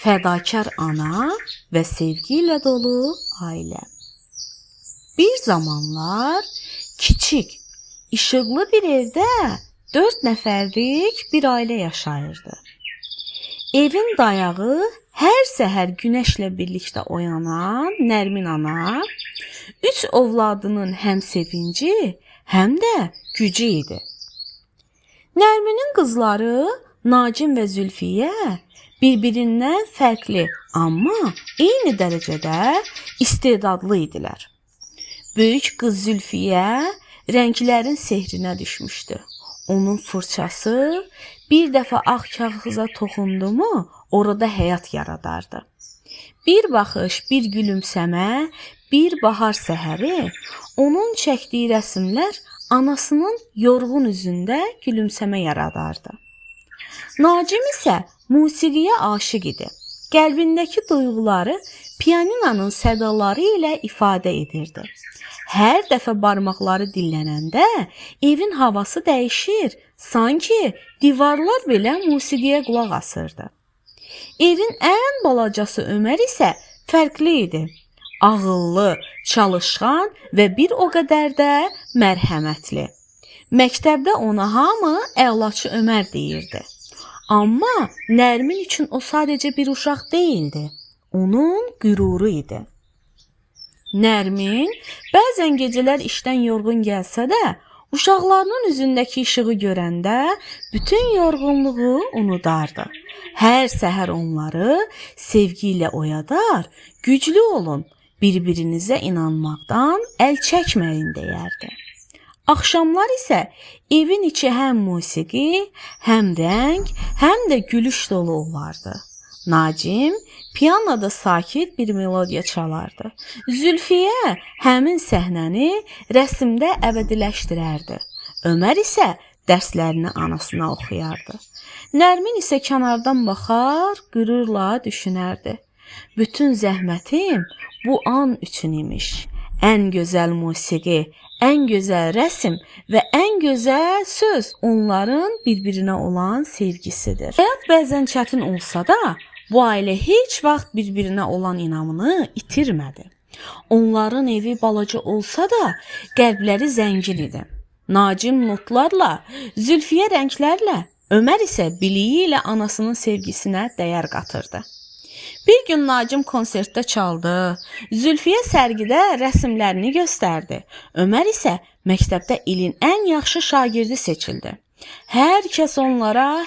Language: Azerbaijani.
fədakar ana və sevgi ilə dolu ailə. Bir zamanlar kiçik, işıqlı bir evdə 4 nəfərlik bir ailə yaşayırdı. Evin dayağı hər səhər günəşlə birlikdə oyanan Nərmin ana 3 ovladının həm sevinci, həm də gücü idi. Nərminin qızları Nacim və Zülfiyə bir-birindən fərqli, amma eyni dərəcədə istedadlı idilər. Böyük qız Zülfiyə rənglərin sehrinə düşmüşdü. Onun fırçası bir dəfə ağ kağıza toxundu mu, orada həyat yaradardı. Bir baxış, bir gülümsəmə, bir bahar səhəri, onun çəkdiyi rəsmlər anasının yorğun üzündə gülümsəmə yaradardı. Nacim isə musiqiyə aşiq idi. Qəlbindəki duyğuları pianinanın sədaları ilə ifadə edirdi. Hər dəfə barmaqları dillənəndə evin havası dəyişir, sanki divarlar belə musiqiyə qulaq asırdı. Evin ən balacası Ömər isə fərqli idi. Ağıllı, çalışqan və bir o qədər də mərhəmətli. Məktəbdə ona hamı əlaçı Ömər deyirdi. Amma Nərmin üçün o sadəcə bir uşaq deyildi. Onun qüruru idi. Nərmin bəzən gecələr işdən yorğun gəlsə də, uşaqlarının üzündəki işığı görəndə bütün yorğunluğu unudardı. Hər səhər onları sevgi ilə oyadar, güclü olun, bir-birinizə inanmaqdan əl çəkməyin deyərdi. Axşamlar isə evin içi həm musiqi, həm rəng, həm də gülüş dolu olardı. Nacim pianoda sakit bir melodiya çalardı. Zülfiyə həmin səhnəni rəsmdə əbədiləşdirərdi. Ömər isə dərslərini anasına oxuyardı. Nərmin isə kənardan baxar, qürurla düşünərdi. Bütün zəhmətim bu an üçün imiş. Ən gözəl musiqi, ən gözəl rəsm və ən gözəl söz onların bir-birinə olan sevgisidir. Həyat bəzən çətin olsa da, bu ailə heç vaxt bir-birinə olan inamını itirmədi. Onların evi balaca olsa da, qəlbləri zəngin idi. Nacim notlarla, Zülfiyə rənglərlə, Ömər isə biliyi ilə anasının sevgisinə dəyər qatırdı. Bir gün Nacim konsertdə çaldı, Zülfiyə sərgidə rəsmlərini göstərdi. Ömər isə məktəbdə ilin ən yaxşı şagirdi seçildi. Hər kəs onlara